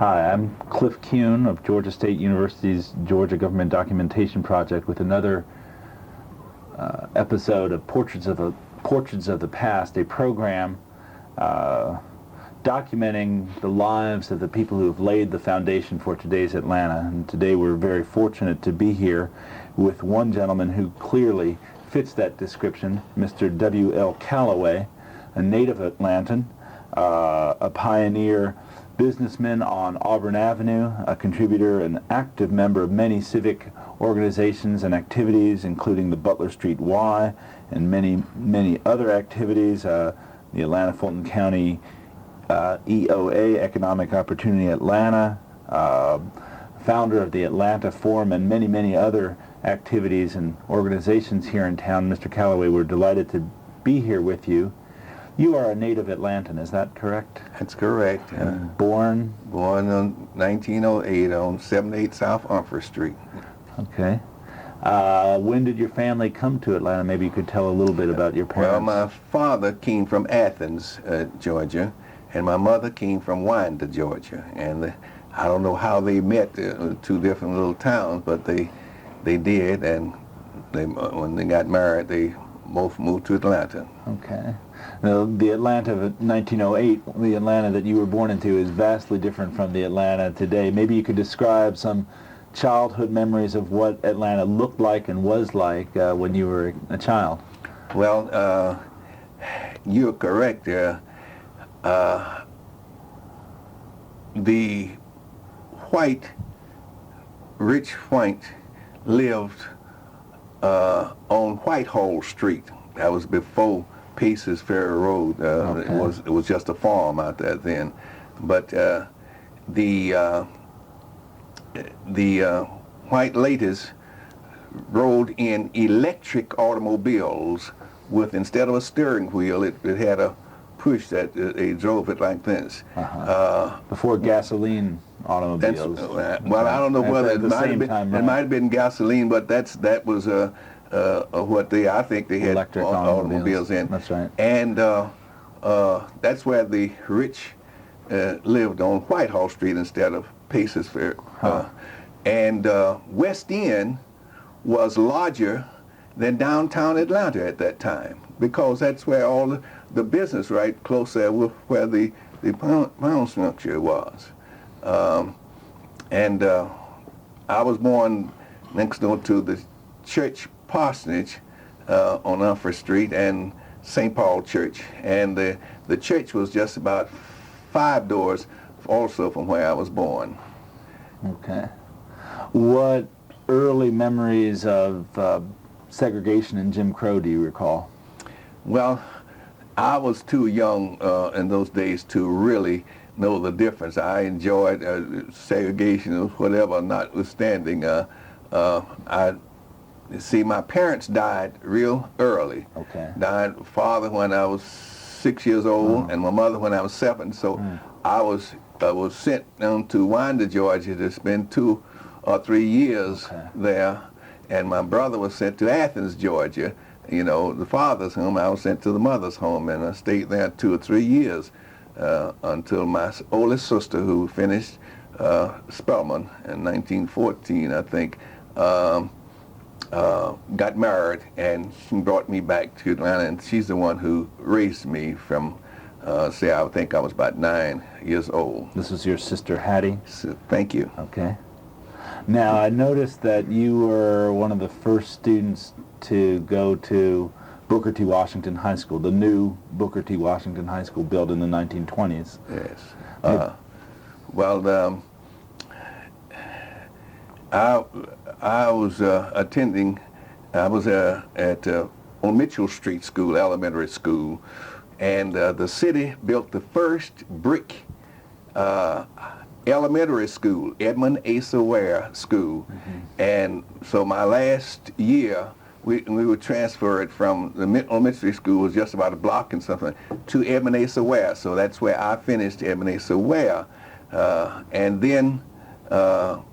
Hi, I'm Cliff Kuhn of Georgia State University's Georgia Government Documentation Project with another episode of Portraits of the Past, a program documenting the lives of the people who have laid the foundation for today's Atlanta. And today we're very fortunate to be here with one gentleman who clearly fits that description, Mr. W. L. Callaway, a native Atlantan, a pioneer businessman on Auburn Avenue, a contributor and active member of many civic organizations and activities, including the Butler Street Y and many other activities, the Atlanta Fulton County EOA, Economic Opportunity Atlanta, founder of the Atlanta Forum, and many other activities and organizations here in town. Mr. Callaway, we're delighted to be here with you. You are a native Atlantan, is that correct? That's correct. Born in 1908 on 78 South Umphre Street. Okay. When did your family come to Atlanta? Maybe you could tell a little bit about your parents. Well, my father came from Athens, Georgia, and my mother came from Winder, Georgia. And I don't know how they met, two different little towns, but they did, and when they got married, they both moved to Atlanta. Okay. Now, the Atlanta of 1908, the Atlanta that you were born into, is vastly different from the Atlanta today. Maybe you could describe some childhood memories of what Atlanta looked like and was like when you were a child. Well, you're correct. The rich white lived on Whitehall Street. That was before Pace's Ferry Road. Okay. It was just a farm out there then. But the white ladies rode in electric automobiles with, instead of a steering wheel, it had a push that they drove it like this. Before gasoline automobiles. Well, I don't know whether it might have been gasoline, but that was what I think they had electric automobiles in. That's right. And that's where the rich lived, on Whitehall Street instead of Pace's Ferry. And West End was larger than downtown Atlanta at that time, because that's where all the business, right close there, where the pound structure was. And I was born next door to the church parsonage on Umphre Street and St. Paul Church. And the church was just about 5 doors also from where I was born. Okay. What early memories of segregation and Jim Crow do you recall? Well, I was too young in those days to really know the difference. I enjoyed segregation or whatever, notwithstanding. See, my parents died real early. Okay. Died father when I was 6 years old, and my mother when I was 7. So I was sent down to Winder, Georgia, to spend 2 or 3 years there, and my brother was sent to Athens, Georgia. You know, the father's home. I was sent to the mother's home, and I stayed there 2 or 3 years until my oldest sister, who finished Spelman in 1914, I think, got married, and she brought me back to Atlanta, and she's the one who raised me from, I think I was about 9 years old. This was your sister Hattie? So, thank you. Okay. Now, I noticed that you were one of the first students to go to Booker T. Washington High School, the new Booker T. Washington High School built in the 1920s. Yes. Well, I was attending, I was on Mitchell Street School, elementary school, and the city built the first brick elementary school, Edmund Asa Ware School. And so my last year, we were transferred from the elementary school, was just about a block and something, to Edmund Asa Ware. So that's where I finished Edmund Asa Ware. And then the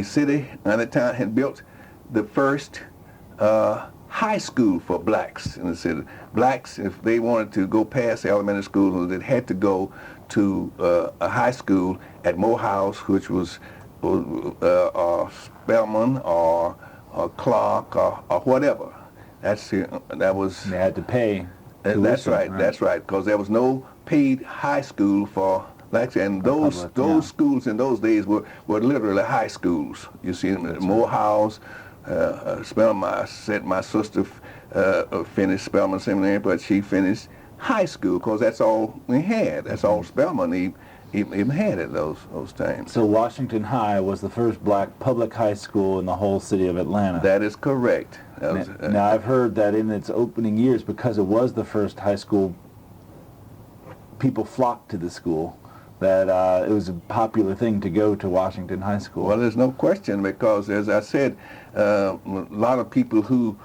city at the time had built the first high school for blacks in the city. Blacks, if they wanted to go past elementary school, they had to go to a high school at Morehouse, which was Spelman or Clark or whatever. That was. They had to pay. That's right. That's right. Because there was no paid high school for blacks, and those schools in those days were literally high schools. You see, Morehouse, Spelman. I said my sister finished Spelman Seminary, but she finished high school because that's all we had. That's all Spelman even had at those times. So Washington High was the first black public high school in the whole city of Atlanta. That is correct. Now I've heard that in its opening years, because it was the first high school, people flocked to the school, that it was a popular thing to go to Washington High School. Well, there's no question, because as I said, a lot of people who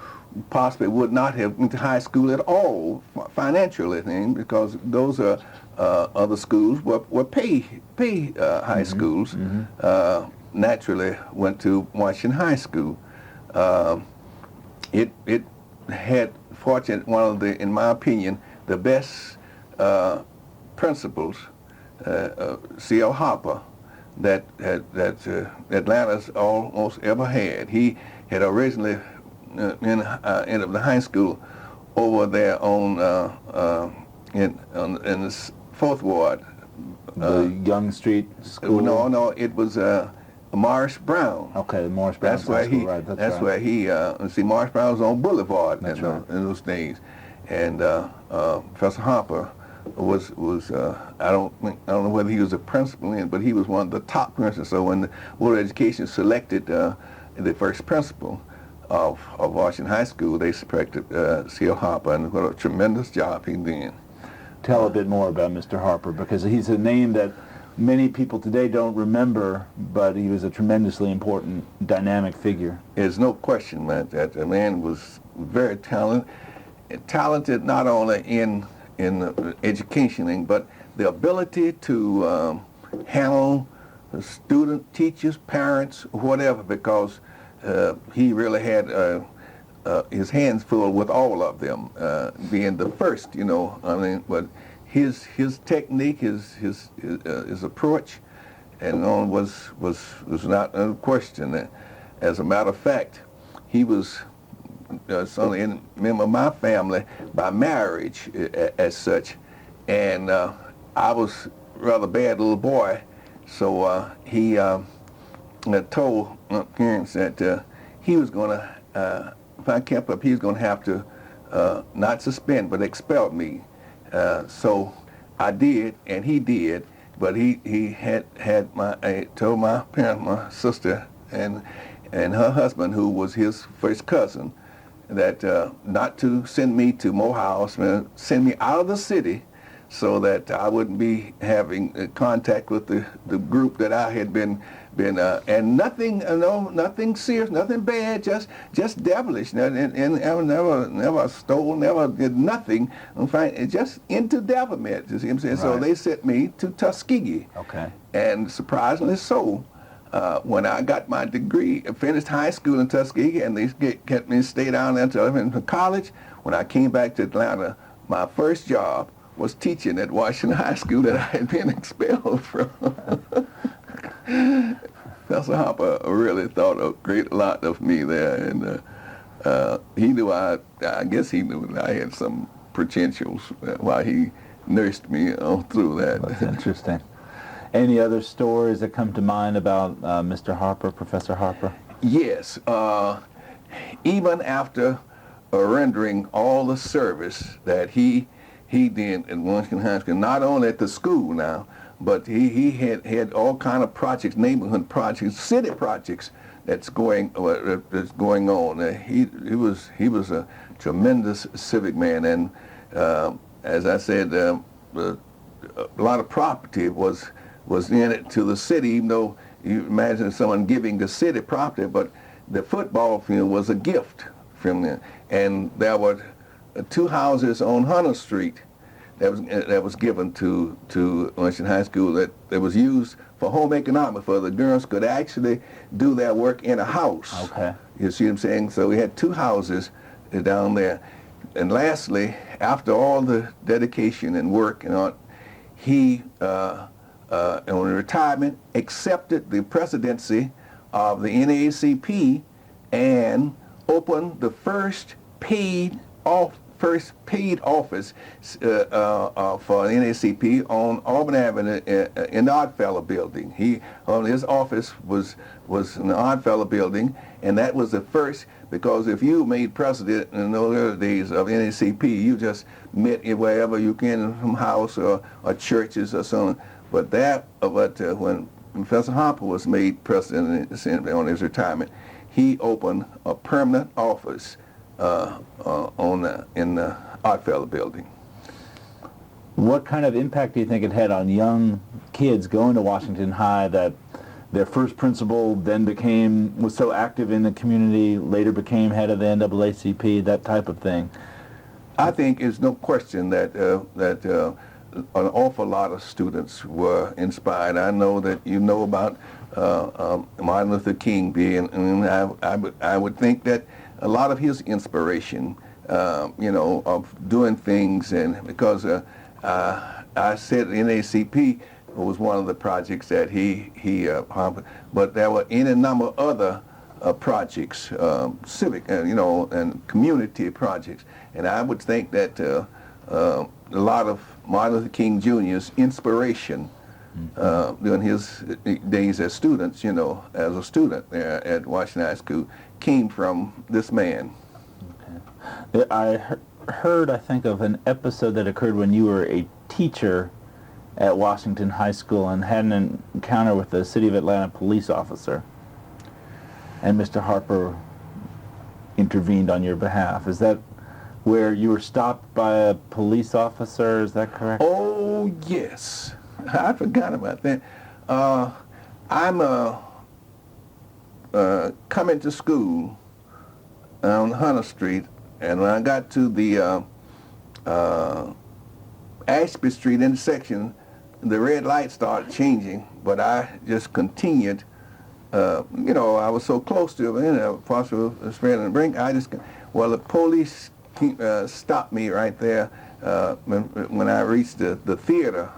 possibly would not have went to high school at all financially, because those are other schools were pay high schools. Naturally went to Washington High School. It had, fortunately, one of the, in my opinion, the best principals, C.L. Harper, that Atlanta's almost ever had. He had originally in the high school over there in the Fourth Ward. The Young Street School? No, it was Morris Brown. Okay, the Morris Brown School, right. That's where he, see, Morris Brown was on Boulevard in those days. And Professor Harper was I don't know whether he was a principal, but he was one of the top principals. So when the Board of Education selected the first principal of Washington High School, they selected C.L. Harper, and what a tremendous job he did. Tell a bit more about Mr. Harper, because he's a name that many people today don't remember, but he was a tremendously important, dynamic figure. There's no question, man, that the man was very talented not only in education, but the ability to handle the student, teachers, parents, whatever, because he really had his hands full with all of them, being the first, but his technique, his approach, and on was not a question. As a matter of fact, he was certainly a member of my family by marriage as such, and I was a rather bad little boy, so he told my parents that he was going to, if I kept up, he was going to have to not suspend but expel me. So I did, and he did, but he had told my parents, my sister, and her husband, who was his first cousin, that not to send me to Morehouse, send me out of the city, so that I wouldn't be having contact with the group that I had been and nothing serious, nothing bad, just devilish, and never stole, never did nothing. In fact, just into devilment. You see what I'm saying? Right. So they sent me to Tuskegee. Okay. And surprisingly so, when I got my degree, finished high school in Tuskegee, and they kept me stay down there until I went to college. When I came back to Atlanta, my first job was teaching at Washington High School that I had been expelled from. Professor Harper really thought a great lot of me there, and he knew I guess he knew that I had some potentials while he nursed me through that. That's interesting. Any other stories that come to mind about Mr. Harper, Professor Harper? Yes. Even after rendering all the service that he did at Washington High School, not only at the school now, but he had all kind of projects, neighborhood projects, city projects that's going on. He was a tremendous civic man, and as I said, a lot of property was in it to the city. Even though you imagine someone giving the city property, but the football field was a gift from them, and there were 2 houses on Hunter Street that was given to Washington High School that was used for home economics, for the girls could actually do their work in a house. Okay. You see what I'm saying? So we had 2 houses down there. And lastly, after all the dedication and work and all, he, in retirement, accepted the presidency of the NAACP and opened the first paid office for NAACP on Auburn Avenue in the Oddfellow building. His office was in the Oddfellow building, and that was the first, because if you made president in those early days of NAACP, you just met wherever you can, from house or churches or something. But when Professor Harper was made president on his retirement, he opened a permanent office in the Oddfellow building. What kind of impact do you think it had on young kids going to Washington High that their first principal then was so active in the community, later became head of the NAACP, that type of thing? I think it's no question that an awful lot of students were inspired. I know that you know about Martin Luther King being, and I would think that a lot of his inspiration, of doing things, and because I said NAACP was one of the projects that he but there were any number of other projects, civic, and community projects, and I would think that a lot of Martin Luther King Jr.'s inspiration during his days as students, as a student there at Washington High School, came from this man. Okay. I heard, I think, of an episode that occurred when you were a teacher at Washington High School and had an encounter with a City of Atlanta police officer, and Mr. Harper intervened on your behalf. Is that where you were stopped by a police officer? Is that correct? Oh, yes. I forgot about that. I'm coming to school on Hunter Street, and when I got to the Ashby Street intersection, the red light started changing, but I just continued. I was so close to it, possibly spreading the brink. The police stopped me right there when I reached the theater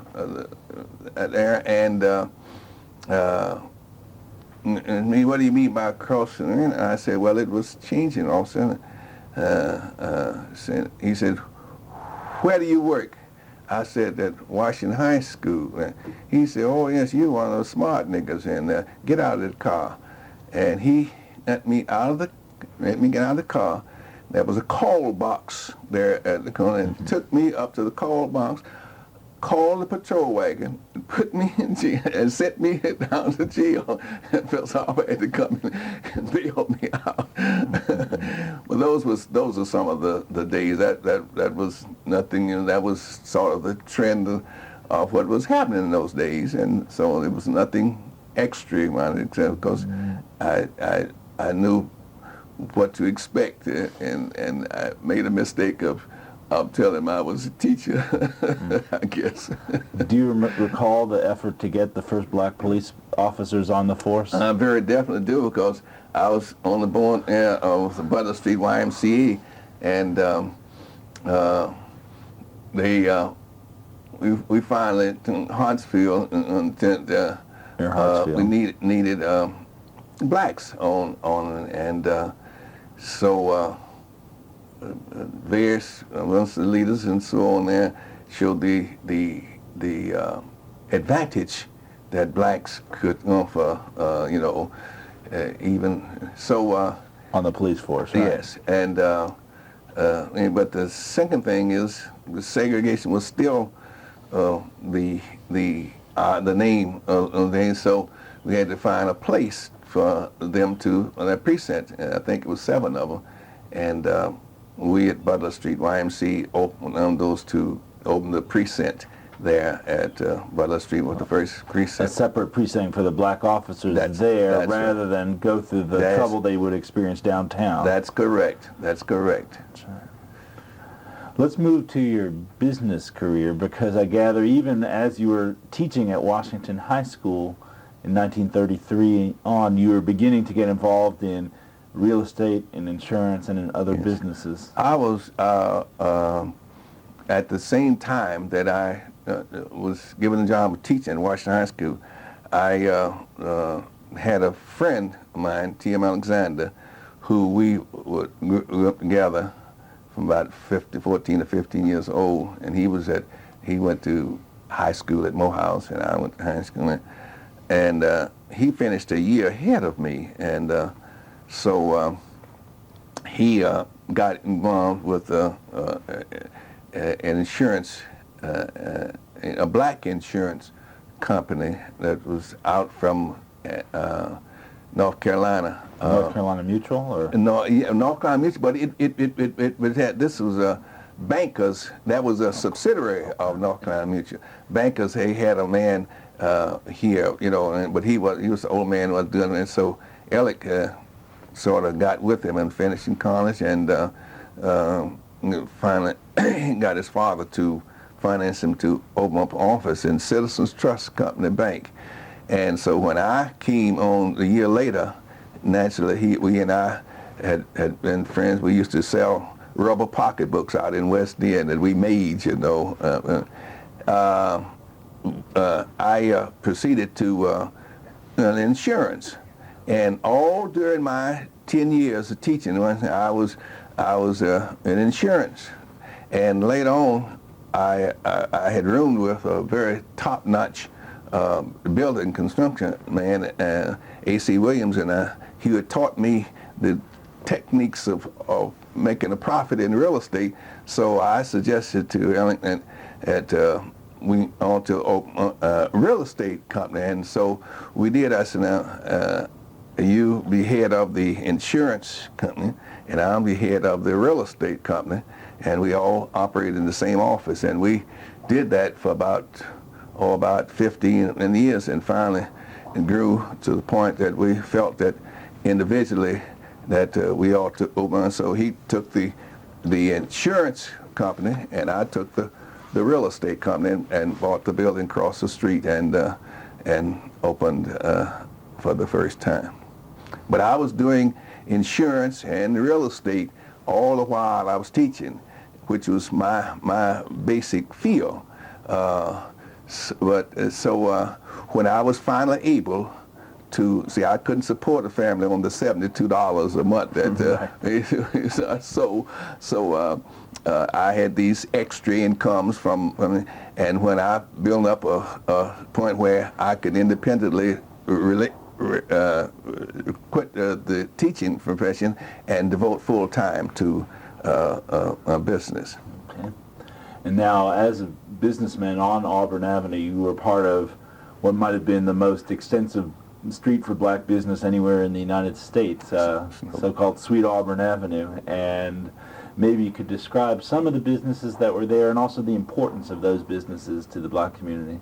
there, and me, what do you mean by crossing? And I said, well, it was changing all of a sudden. He said, where do you work? I said, at Washington High School. And he said, oh, yes, you're one of those smart niggas in there. Get out of the car. And he let me get out of the car. There was a call box there at the corner, and took me up to the call box, called the patrol wagon, and put me in jail, and sent me down to jail. And Professor Harper had to come in and bail me out. Well, those are some of the days. That was nothing. That was sort of the trend of what was happening in those days, and so it was nothing extra, except because I knew what to expect, and I made a mistake of telling him I was a teacher, I guess. Do you recall the effort to get the first black police officers on the force? I very definitely do, because I was on the board of the Butler Street YMCA, and we finally, in Huntsville, we needed blacks on, and so various amongst the leaders and so on there showed the advantage that blacks could offer, even so. On the police force, right? Yes, and but the second thing is the segregation was still the name of things, so we had to find a place for them to, on that precinct, and I think it was 7 of them, and we at Butler Street YMC opened the precinct there at Butler Street with the first precinct. A separate precinct for the black officers rather than go through the trouble they would experience downtown. That's correct. That's correct. That's right. Let's move to your business career, because I gather even as you were teaching at Washington High School in 1933 on, you were beginning to get involved in real estate and insurance and in other businesses. I was, at the same time that I was given the job of teaching at Washington High School, I had a friend of mine, T.M. Alexander, who we grew up together from about 14 to 15 years old, and he went to high school at Morehouse, and I went to high school, and he finished a year ahead of me, and so he got involved with an insurance, a black insurance company that was out from North Carolina. North Carolina Mutual, or No, yeah, North Carolina Mutual, but it was this was Bankers. That was a subsidiary of North Carolina Mutual. Bankers, they had a man here, but he was the old man was doing it, and so Alec sort of got with him and finished in college, and finally got his father to finance him to open up an office in Citizens Trust Company Bank. And so when I came on a year later, naturally we and I had been friends. We used to sell rubber pocketbooks out in West End that we made, I proceeded to insurance, and all during my 10 years of teaching, I was in insurance, and later on, I had roomed with a very top-notch building construction man, A.C. Williams, and he had taught me the techniques of making a profit in real estate. So I suggested to Ellington that we ought to open a real estate company, and so we did. I said, now you be head of the insurance company, and I'll be head of the real estate company, and we all operated in the same office, and we did that for about 15 years, and finally it grew to the point that we felt that individually that we ought to open. So he took the insurance company, and I took the real estate company, and bought the building across the street, and opened for the first time. But I was doing insurance and real estate all the while I was teaching, which was my basic field. So when I was finally able to see, I couldn't support a family on the $72 a month that so I had these extra incomes from, and when I built up a point where I could independently quit the teaching profession and devote full time to a business. Okay. And now, as a businessman on Auburn Avenue, you were part of what might have been the most extensive street for black business anywhere in the United States, so-called Sweet Auburn Avenue. And maybe you could describe some of the businesses that were there, and also the importance of those businesses to the black community.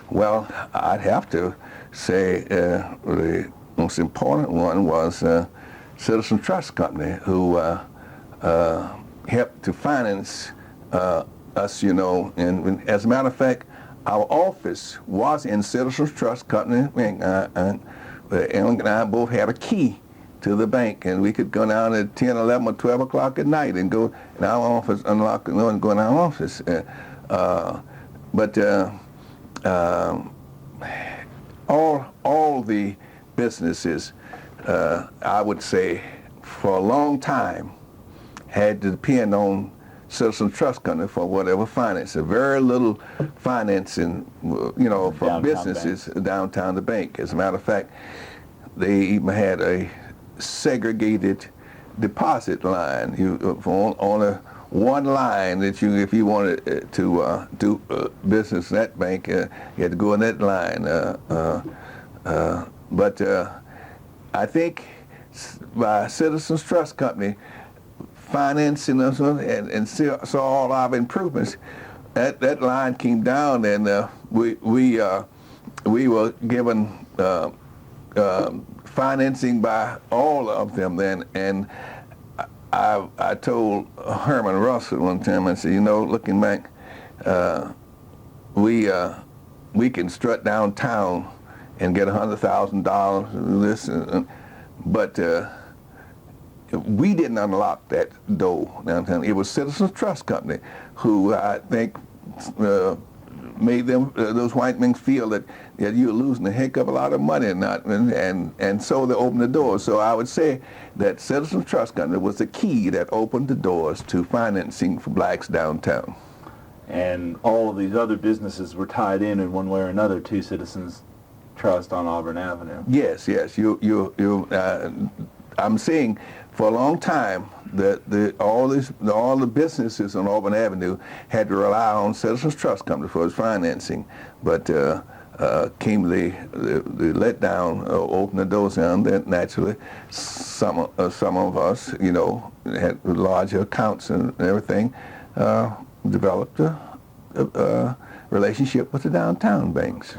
Well, I'd have to say the most important one was Citizen Trust Company, who helped to finance us, and as a matter of fact, our office was in Citizens Trust Company, and Ellen and I both had a key to the bank, and we could go down at 10, 11, or 12 o'clock at night and go in our office, unlock the door, and go in our office. But all the businesses, I would say, for a long time, had to depend on Citizen Trust Company for whatever finance. Very little financing, for Downtown businesses downtown the bank. As a matter of fact, they even had a segregated deposit line. For only one line that if you wanted to do business in that bank, you had to go in that line. But I think by Citizens Trust Company financing us and saw all our improvements, that line came down, and we were given financing by all of them then. And I told Herman Russell one time, I said, looking back, we can strut downtown and get $100,000 but we didn't unlock that door downtown. It was Citizens Trust Company who I think made them those white men feel that you were losing a heck of a lot of money, and so they opened the doors. So I would say that Citizens Trust Company was the key that opened the doors to financing for blacks downtown. And all of these other businesses were tied in one way or another to Citizens Trust on Auburn Avenue. Yes, yes. I'm saying for a long time that all the businesses on Auburn Avenue had to rely on Citizens Trust Company for its financing, but came the letdown, opened the doors down. Then naturally, some of us, had larger accounts and everything, developed a relationship with the downtown banks.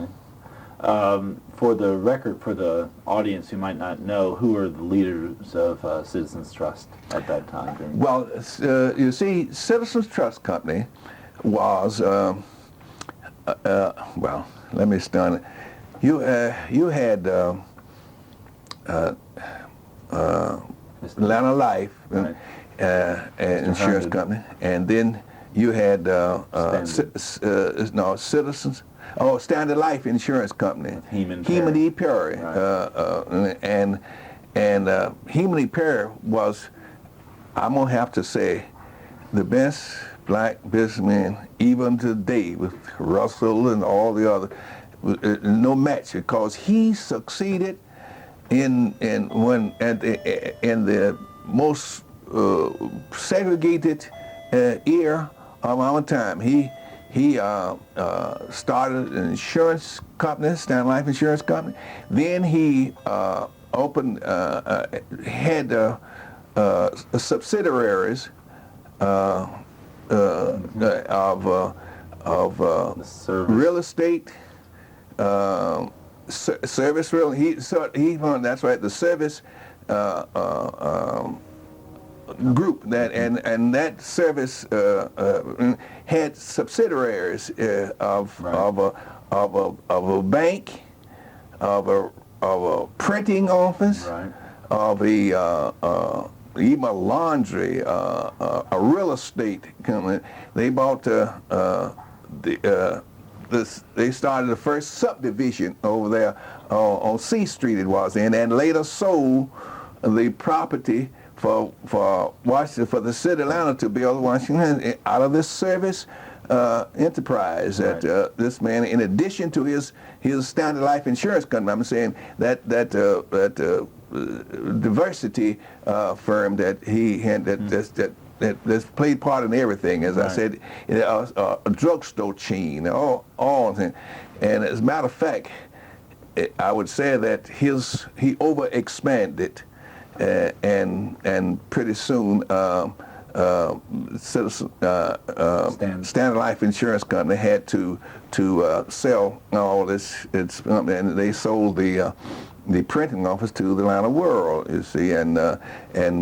For the record, for the audience who might not know, who are the leaders of Citizens Trust at that time? Well, you see, Citizens Trust Company was, well, let me start. You had Atlanta Life, right, insurance company, and then you had Citizens. Oh, Standard Life Insurance Company. Heman E. Perry. Right. And Heman E. Perry was, I'm going to have to say, the best black businessman even today, with Russell and all the other, no match, because he succeeded in the most segregated era of our time. He started an insurance company, Standard Life Insurance Company. Then he opened, had subsidiaries of real estate, service real. That's right, the service group and that service had subsidiaries of a bank, of a printing office, right, of even a laundry, a real estate company. They bought they started the first subdivision over there on C Street it was in, and later sold the property for Washington, for the city of Atlanta to build Washington out of this service enterprise that this man, in addition to his Standard Life Insurance Company, I'm saying that diversity firm that he had that's played part in everything. As I said, a drugstore chain, all things. And as a matter of fact, I would say that he overexpanded. And pretty soon, Standard Life Insurance Company had to sell all this. And they sold the printing office to the Atlanta World, you see, and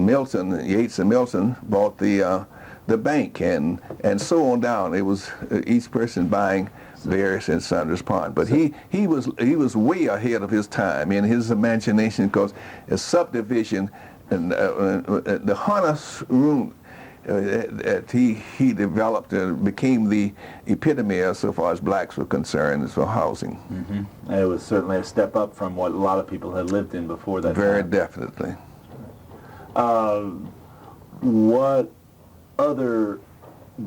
Milton, Yates and Milton bought the bank, and so on down. It was each person buying various and sundry parts, but he was way ahead of his time in his imagination, because a subdivision and the harness room that he developed became the epitome so far as blacks were concerned as for housing. Mm-hmm. It was certainly a step up from what a lot of people had lived in before that. Very time. Definitely. What other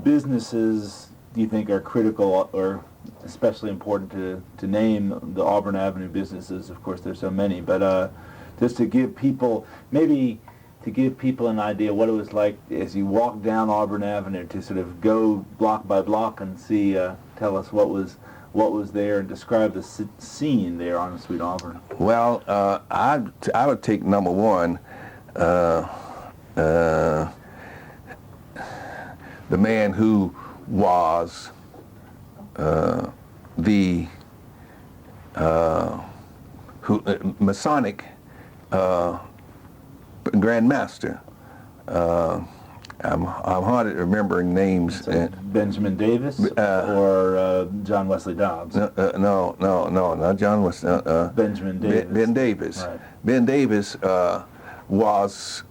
businesses do you think are critical or especially important to name the Auburn Avenue businesses? Of course, there's so many, but just to give people, maybe to give people an idea what it was like as you walk down Auburn Avenue, to sort of go block by block and see, tell us what was there and describe the scene there on Sweet Auburn. Well, I would take number one, the man who was the Masonic Grand Master. I'm hard at remembering names. Benjamin Davis or John Wesley Dobbs? No, not John Wesley. Benjamin Davis. Ben Davis. Right. Ben Davis was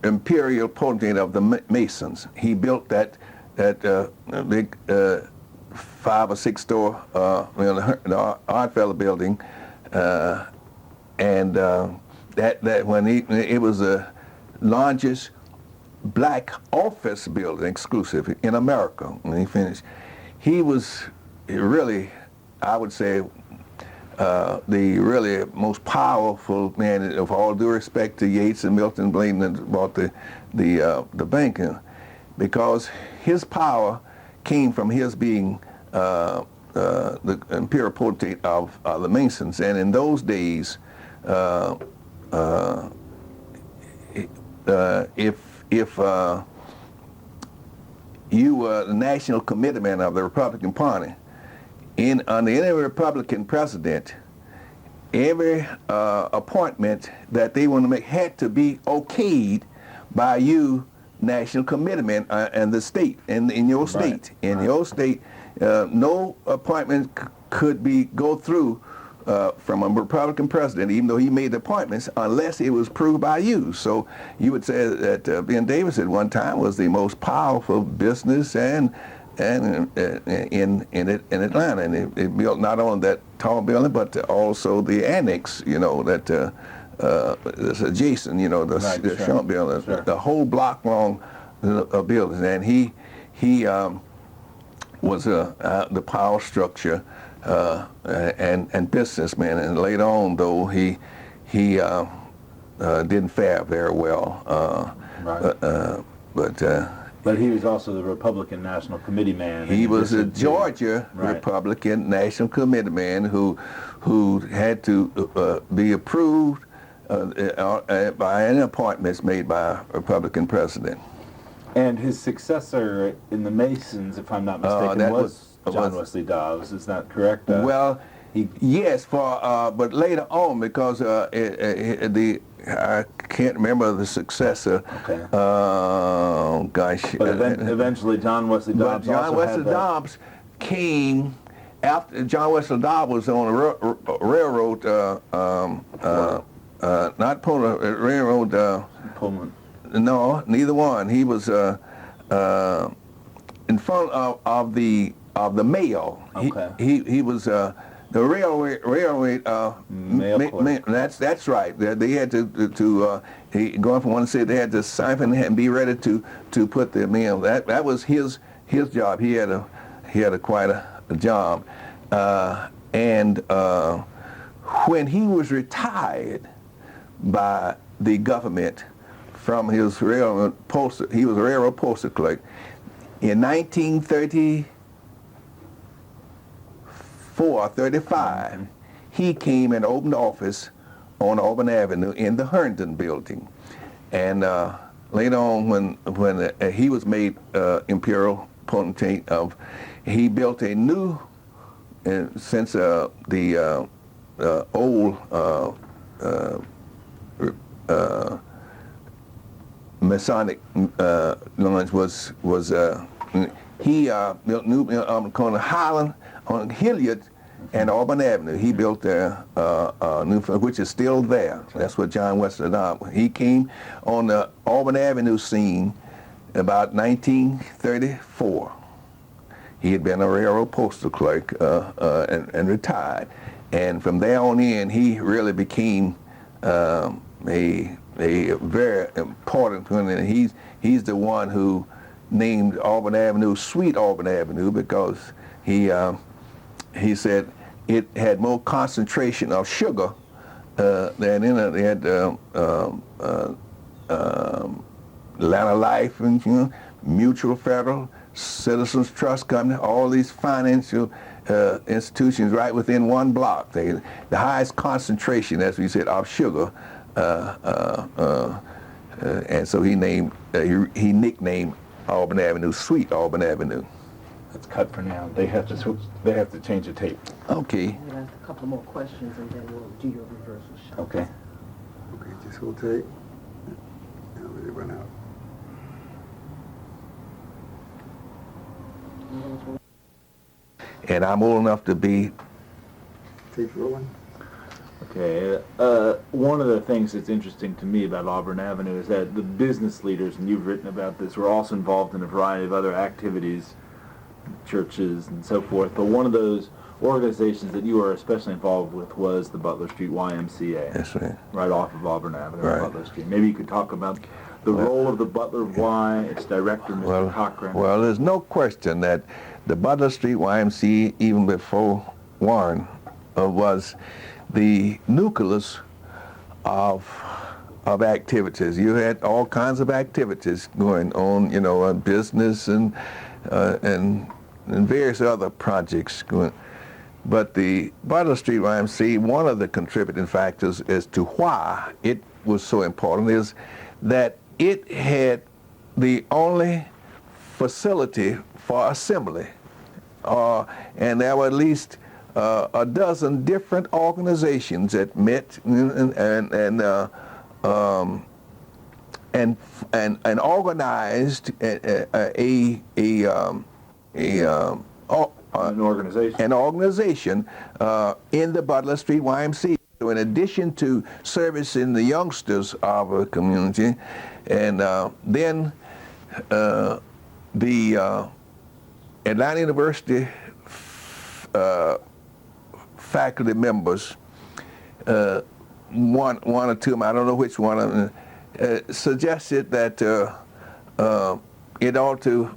imperial potentate of the Masons. He built that big 5 or 6 store the Oddfellow building, and that when it was the largest black office building exclusive in America. When he finished, he was really, I would say, the really most powerful man, of all due respect to Yates and Milton Blaine that bought the bank, because his power came from his being the imperial potentate of the Masons. And in those days, if you were the national committeeman of the Republican Party, under any Republican president, every appointment that they want to make had to be okayed by you, national committeeman, and the state, in your state. In your state, no appointment could go through from a Republican president, even though he made the appointments, unless it was proved by you. So you would say that Ben Davis at one time was the most powerful business and in Atlanta, and it built not only that tall building, but also the annex, that is adjacent, the Shump building, the whole block long of buildings, and he was the power structure and businessman, and later on, though, he didn't fare very well, But he was also the Republican National Committee man. He was a Georgia Republican National Committee man who had to be approved by any appointments made by a Republican president. And his successor in the Masons, if I'm not mistaken, was John Wesley Dobbs. Is that correct? Yes, but later on, because I can't remember the successor. Okay. Gosh. But eventually, John Wesley Dobbs. But John Wesley Dobbs came after John Wesley Dobbs was on a railroad. Not Pullman, railroad. Pullman. No, neither one. He was in front of the mail. Okay. He was the railway. That's right. They had to going from one city. They had to siphon and be ready to put the mail. That was his job. He had quite a job, and when he was retired by the government from his railroad postal, he was a railroad postal clerk. In 1934, 35, he came and opened office on Auburn Avenue in the Herndon building. And later on, when he was made imperial potentate he built a new, since the old Masonic lines was he built new called Highland on Hilliard and Auburn Avenue. He built their new, which is still there. That's what John Wesley Dobbs. He came on the Auburn Avenue scene about 1934. He had been a railroad postal clerk and retired. And from there on in, he really became a very important one. And he's the one who named Auburn Avenue Sweet Auburn Avenue, because he said it had more concentration of sugar than in it. They had Atlanta Life and Mutual Federal, Citizens Trust Company, all these financial institutions right within one block. The highest concentration, as we said, of sugar, and so he nicknamed Auburn Avenue Sweet Auburn Avenue. That's cut for now. They have to change the tape. Okay. I'm gonna ask a couple more questions and then we'll do your reversal shot. Okay. Okay, just hold tight. Now let it run out. And I'm old enough to be. Tape rolling. Okay. One of the things that's interesting to me about Auburn Avenue is that the business leaders, and you've written about this, were also involved in a variety of other activities, churches and so forth. But one of those organizations that you were especially involved with was the Butler Street YMCA. That's right. Right off of Auburn Avenue, Right. Butler Street. Maybe you could talk about the role of the Butler Y, its director, Mr. Cochran. Well, there's no question that the Butler Street YMCA, even before Warren, was the nucleus of activities. You had all kinds of activities going on, business and various other projects going. But the Butler Street YMCA, one of the contributing factors as to why it was so important is that it had the only facility for assembly, and there were at least a dozen different organizations that met and organized an organization in the Butler Street YMCA. So in addition to servicing the youngsters of a community, and then the Atlanta University faculty members, one or two of them, I don't know which one of them, suggested that it ought to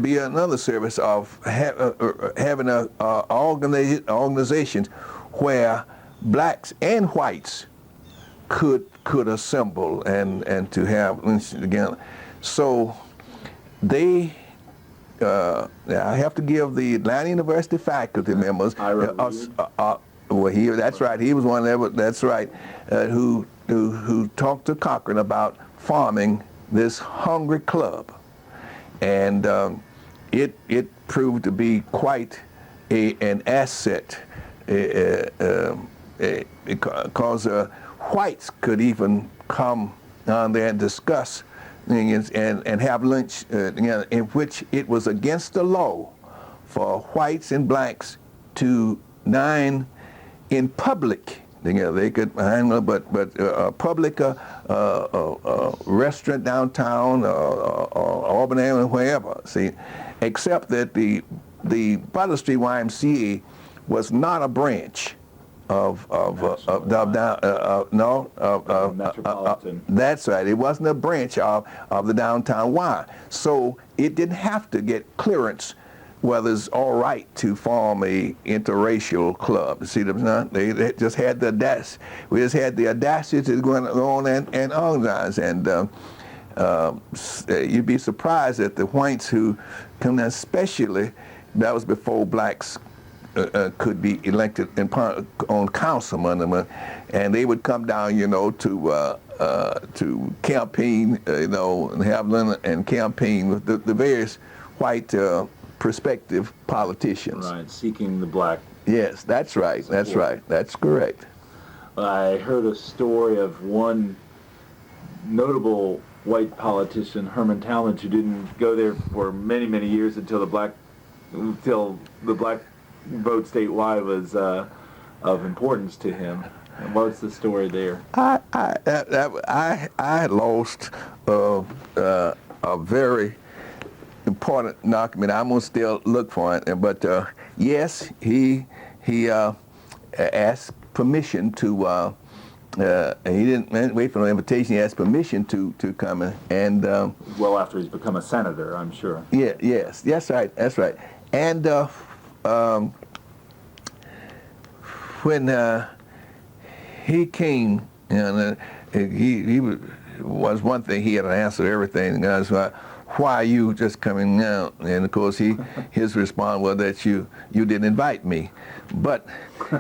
be another service of having an organization where blacks and whites could assemble and to have lunch together. So they, I have to give the Atlanta University faculty members, that's right, he was one that that's right, who talked to Cochran about forming this Hungry Club. And it proved to be quite an asset because whites could even come down there and discuss things and have lunch together, in which it was against the law for whites and blacks to dine in public. They could, but a public restaurant downtown or Auburn Avenue, wherever. See, except that the Butler Street YMCA was not a branch of Metropolitan. That's right. It wasn't a branch of the downtown Y. So it didn't have to get clearance whether it's all right to form a interracial club. See, they just had the audacity. We just had the audacity to go on and organize. And you'd be surprised at the whites who come down, especially that was before blacks could be elected on councilman, and they would come down, to campaign, and have lunch and campaign with the various white prospective politicians. Right, seeking the black. Yes, that's right. Support. That's right. That's correct. I heard a story of one notable white politician, Herman Talmadge, who didn't go there for many, many years until the black vote statewide was of importance to him. And what's the story there? I lost a very important document. I'm gonna still look for it, but yes, he asked permission to. He didn't wait for an invitation. He asked permission to come in, and Well, after he's become a senator, I'm sure. yeah, yes, that's right, and when he came, he was one thing. He had an answer to everything. Guys, why are you just coming out? And of course, his response was that you didn't invite me. But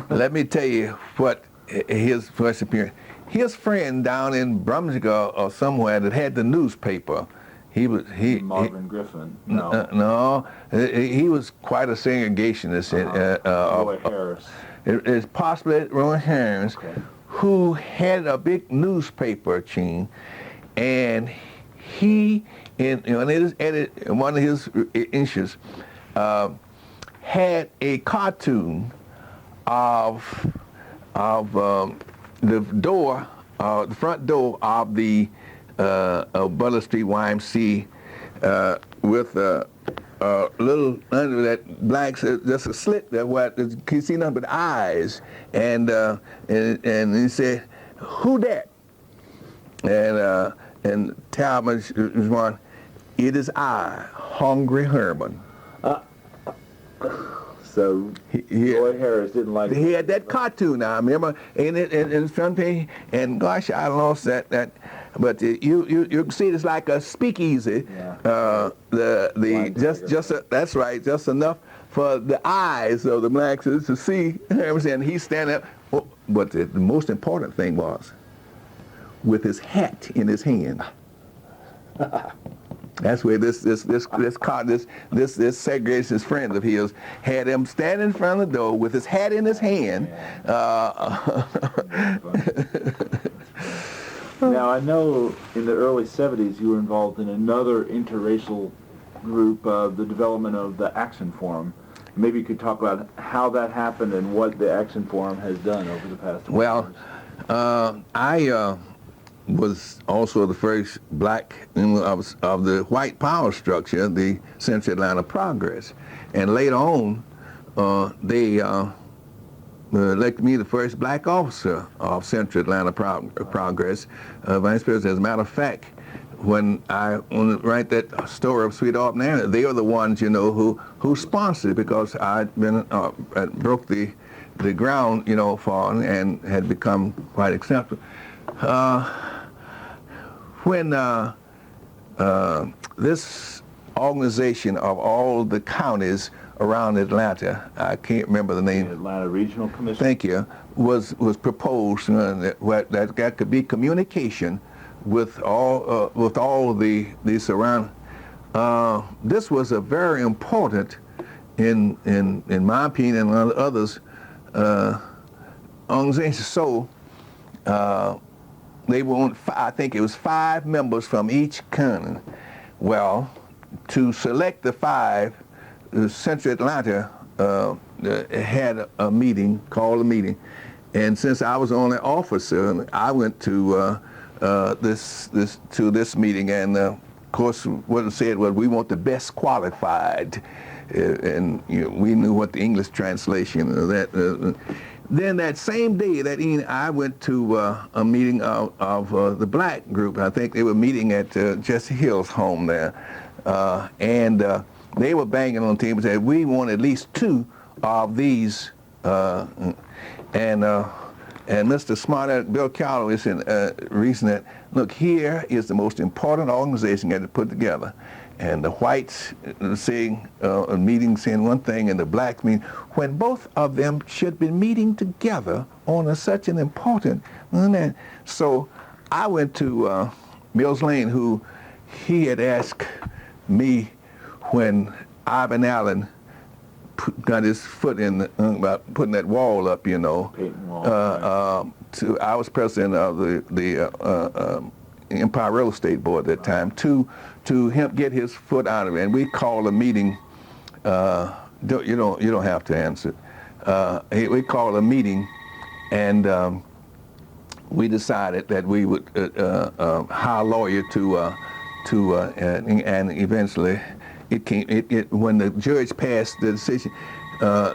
let me tell you what his first appearance. His friend down in Brunswick or somewhere that had the newspaper. Marvin Griffin. No. No, he was quite a segregationist. Roy Harris. It's possibly Roy Harris, Okay. who had a big newspaper chain, and he, in one of his issues, had a cartoon of of the door, the front door of the Butler Street YMCA with a little under that black, just a slit there where you can see nothing but eyes, and he said, "Who that?" And Talbot responded, "It is I, Hungry Herman." So Roy Harris didn't like He had that cartoon, I remember, in front page, and gosh, I lost that. But you can see it's like a speakeasy. Yeah. That's right, just enough for the eyes of the blacks to see Herman, and he's standing up. Oh, but the most important thing was with his hat in his hand. That's where this segregationist friend of his had him standing in front of the door with his hat in his hand. Now, I know in the early 70s you were involved in another interracial group, the development of the Action Forum. Maybe you could talk about how that happened and what the Action Forum has done over the past 20 Well, years. I was also the first black of the white power structure, the Central Atlanta Progress. And later on, they elected me the first black officer of Central Atlanta Progress, Vice President. As a matter of fact, when I want to write that story of Sweet Auburn Anna, they are the ones, who sponsored it, because I'd been broke the ground, for it, and had become quite acceptable. When this organization of all the counties around Atlanta, I can't remember the name. The Atlanta Regional Commission. Thank you. Was proposed that could be communication with all the surrounding. This was a very important, in my opinion and others, organization. So they were I think it was 5 members from each county. Well, to select the 5, Central Atlanta had a meeting, called a meeting, and since I was only officer, I went to this meeting, and of course what it said was, we want the best qualified, and we knew what the English translation of that. Then that same day, that evening, I went to a meeting of the black group. I think they were meeting at Jesse Hill's home there, and they were banging on the table and said, we want at least 2 of these, and Mr. Smart, Bill Callaway, said recently that, look, here is the most important organization that to put together. And the whites saying a meeting saying one thing, and the blacks mean, when both of them should be meeting together on such an important. So I went to Mills Lane, who he had asked me when Ivan Allen got his foot in about putting that wall up, Peyton Wall, right. I was president of the Empire Real Estate Board at that time, to him get his foot out of it. And we called a meeting. You don't have to answer. We called a meeting, and we decided that we would hire a lawyer and eventually it came. When the judge passed the decision,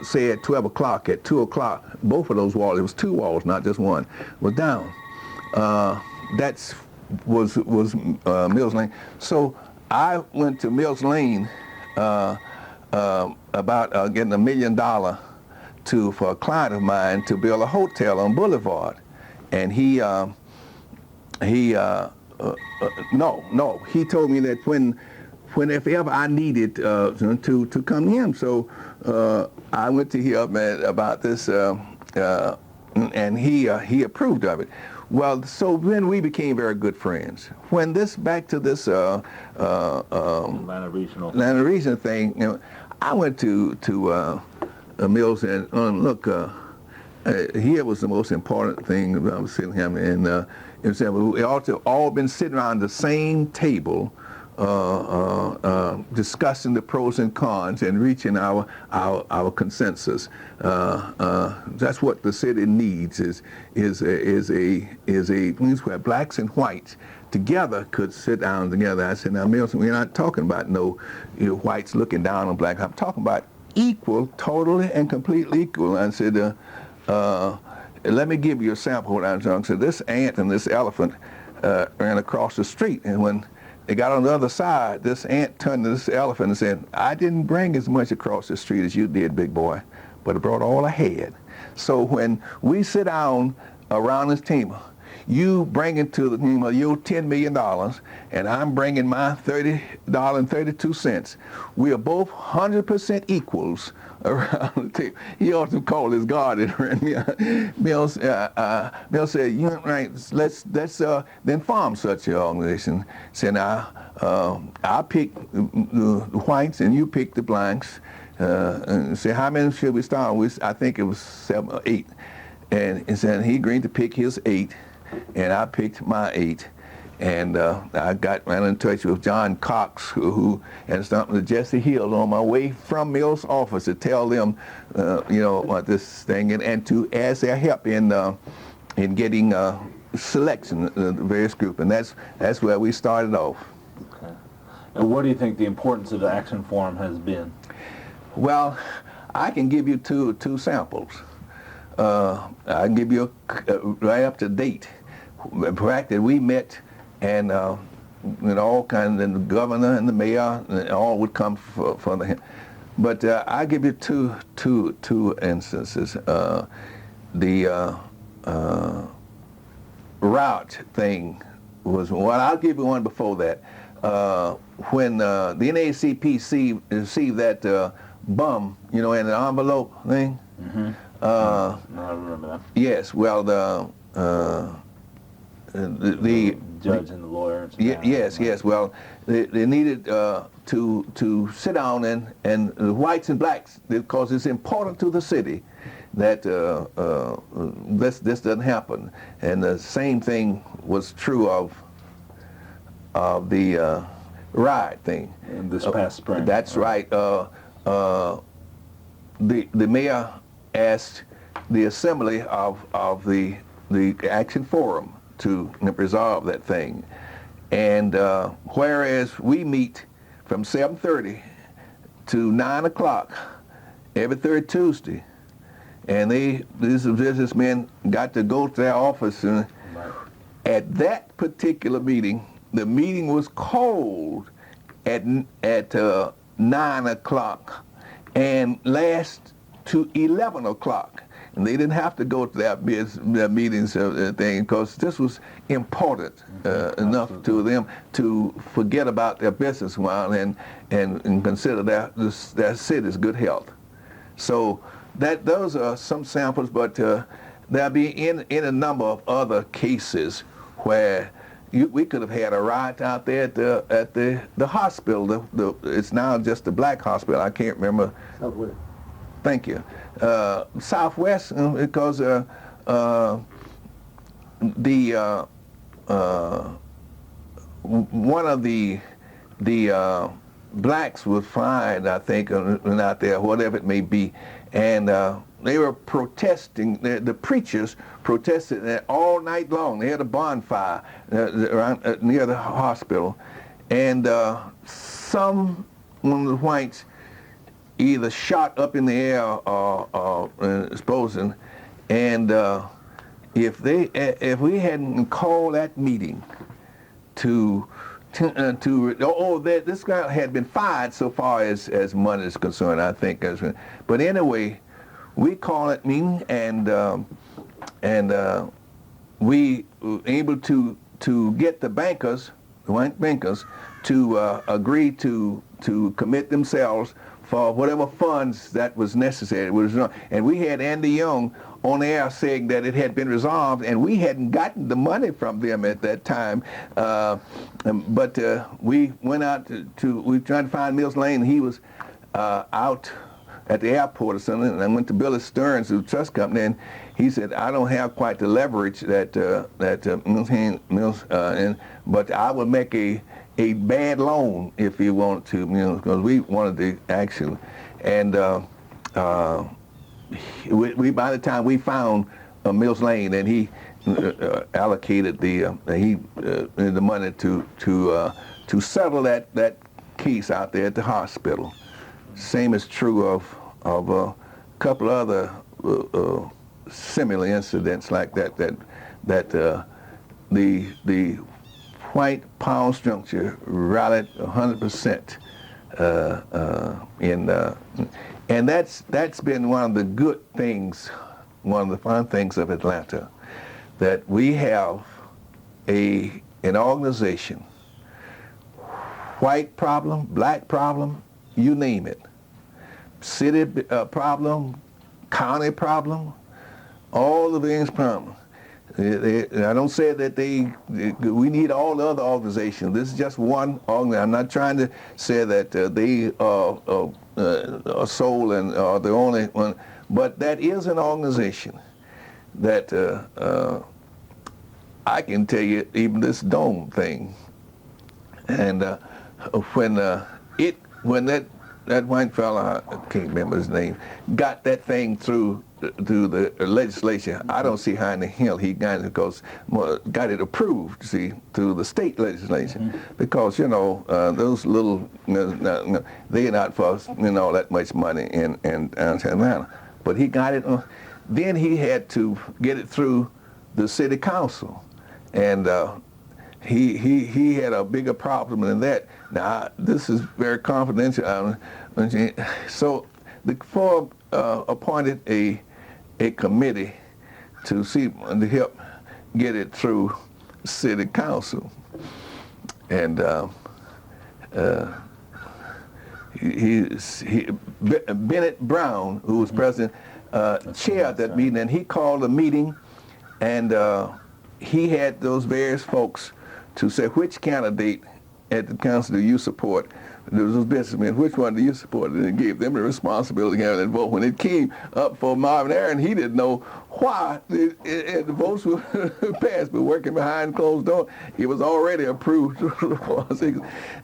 say at 12 o'clock, at 2 o'clock, both of those walls, it was 2 walls, not just one, were down. That was Mills Lane. So I went to Mills Lane about getting $1 million for a client of mine to build a hotel on Boulevard, and he told me that when if ever I needed to come to him. So I went to him about this, and he approved of it. Well, so then we became very good friends. When back to this Atlanta Regional thing, I went to Mills and look, here was the most important thing about sitting him, and we ought to all been sitting around the same table discussing the pros and cons and reaching our consensus. That's what the city needs is a place where blacks and whites together could sit down together. I said, now, Mills, we're not talking about no whites looking down on black. I'm talking about equal, totally and completely equal. I said, let me give you a sample of what I'm talking. So this ant and this elephant ran across the street, and when they got on the other side, this ant turned to this elephant and said, I didn't bring as much across the street as you did, big boy, but I brought all I had. So when we sit down around this table, you bring it to the table your $10 million, and I'm bringing my $30.32. We are both 100% equals around the table. He also called his guardian. Bill said, "You right? Let's then form such an organization." Said, "Now I pick the whites and you pick the blacks." And say, "How many should we start with?" I think it was 7 or 8. And he said he agreed to pick his 8, and I picked my 8. And I got right in touch with John Cox, who and something to Jesse Hill on my way from Mills' office to tell them, what this thing and to ask their help in getting selection of the various group, and that's where we started off. Okay. And what do you think the importance of the Action Forum has been? Well, I can give you two samples. I can give you right up to date. The fact that we met. And all kinds, and the governor and the mayor, and all would come for the. But I give you two instances. The route thing was one. I'll give you one before that. When the NAACP received that bum, in an envelope thing. Mm-hmm. I remember that. Yes. Well, the judge and the lawyer. Yes. Well, they needed to sit down and the whites and blacks, because it's important to the city that this doesn't happen. And the same thing was true of the riot thing. And this past spring. That's right. The mayor asked the assembly of the Action Forum to resolve that thing. And whereas we meet from 7:30 to 9 o'clock every third Tuesday, and these businessmen got to go to their office, and at that particular meeting, the meeting was called at 9 o'clock and last to 11 o'clock. And they didn't have to go to their meetings thing, because this was important enough to them to forget about their business while and consider their city's good health. So those are some samples, but there'll be in a number of other cases where we could have had a riot out there at the hospital. It's now just the black hospital. I can't remember. Southwest. Thank you. Southwest, because one of the blacks was fined, I think, out there, whatever it may be, and they were protesting. The preachers protested all night long. They had a bonfire around near the hospital, and one of the whites either shot up in the air or exposing, and if we hadn't called that meeting this guy had been fired so far as money is concerned, I think. But anyway, we called that meeting, and we were able to get the bankers, the white bankers, to agree to commit themselves for whatever funds that was necessary. And we had Andy Young on air saying that it had been resolved, and we hadn't gotten the money from them at that time. But we went out we tried to find Mills Lane. He was out at the airport or something, and I went to Billy Stearns, who's trust company, and he said, "I don't have quite the leverage that Mills, but I will make a a bad loan if he wanted to, because we wanted to actually, and we by the time we found Mills Lane, and he allocated the money to settle that case out there at the hospital. Same is true of a couple other similar incidents like that. The white power structure rallied 100%, and that's been one of the good things, one of the fun things of Atlanta, that we have an organization, white problem, black problem, you name it, city problem, county problem, all the things problem. I don't say that we need all the other organizations. This is just one organization. I'm not trying to say that they are sole and are the only one, but that is an organization that I can tell you, even this dome thing, and when that white fella, I can't remember his name, got that thing through the legislation. I don't see how in the hell he got it, because got it approved, see, through the state legislation, because those little, they're not for that much money in Atlanta, but he got it. Then he had to get it through the city council, and he had a bigger problem than that. Now, this is very confidential. So the FORB appointed a committee to help get it through city council, and Bennett Brown, who was president, chaired that meeting, and he called a meeting, and he had those various folks to say which candidate at the council do you support. There was those businessmen, which one do you support? And it gave them the responsibility of having that vote. When it came up for Marvin Aaron, he didn't know why the votes were passed, but working behind closed doors, it was already approved.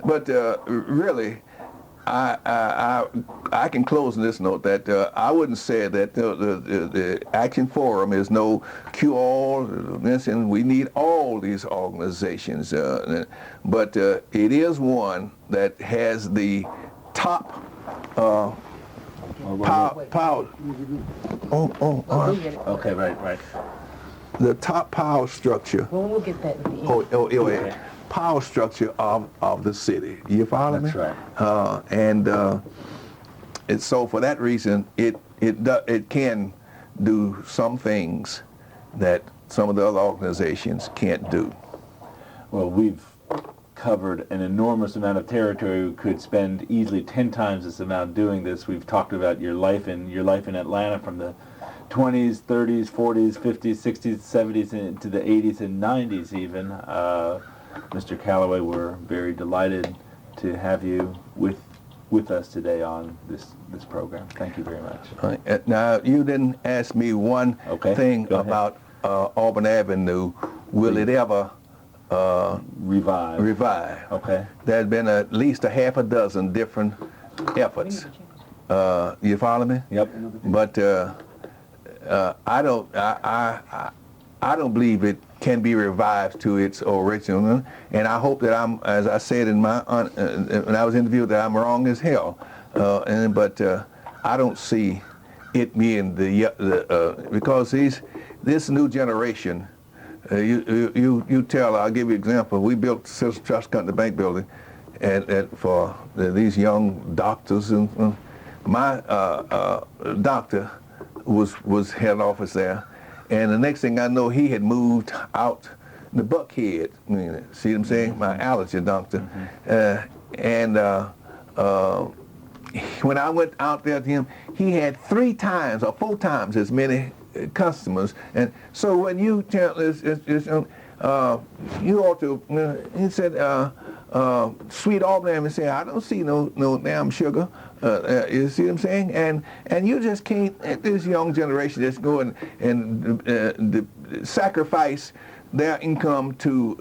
But really, I can close on this note that I wouldn't say that the Action Forum is no cure-all. We need all these organizations, but it is one that has the top power. Okay, right. The top power structure. Well, we'll get that at the end. Okay. Power structure of the city. You follow me? That's right. And so for that reason, it can do some things that some of the other organizations can't do. Well, we've covered an enormous amount of territory. We could spend easily 10 times this amount doing this. We've talked about your life in Atlanta from the 20s, 30s, 40s, 50s, 60s, 70s, into the 80s and 90s even. Mr. Callaway, we're very delighted to have you with us today on this program. Thank you very much. Now, you didn't ask me one thing about Auburn Avenue. Will it ever revive? Okay. There's been at least a half a dozen different efforts. You follow me? Yep. But I don't believe it can be revived to its original, and I hope that as I said in my when I was interviewed, that I'm wrong as hell. But I don't see it being because this new generation. You tell. I'll give you an example. We built Citizens Trust Company Bank building, for these young doctors, and my doctor was head office there. And the next thing I know, he had moved out the Buckhead. See what I'm saying? My allergy doctor. When I went out there to him, he had 3 times or 4 times as many customers. And so when you tell this, you ought to. He said, "Sweet Auburn," and say, "I don't see no damn sugar." You see what I'm saying? And you just can't. This young generation just go and sacrifice their income to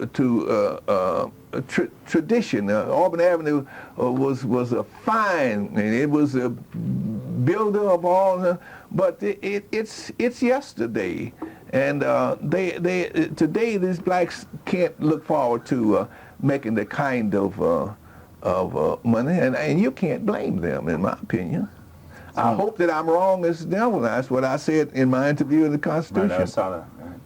tradition. Auburn Avenue was a fine, and it was a builder of all, but it's yesterday, and today these blacks can't look forward to making the kind of money, and you can't blame them, in my opinion. I hope that I'm wrong as the devil. That's what I said in my interview in the Constitution. Right, I saw that. Right.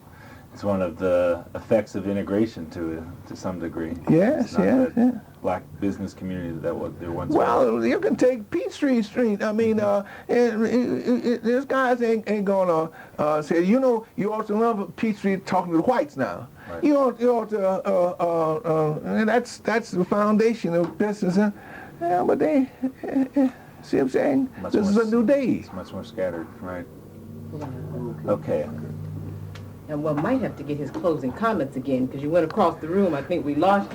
It's one of the effects of integration to some degree. Yes, It's not yes, that yeah. Black business community that what there once was. Well, you can take Peachtree Street. I mean, these guys ain't gonna say, you know, you ought to love Peachtree talking to the whites now. Right. You ought to, and that's the foundation of business. Yeah, but they, see what I'm saying? Much This is more a new day. It's much more scattered, right? Yeah. Okay. And we might have to get his closing comments again, because you went across the room. I think we lost you.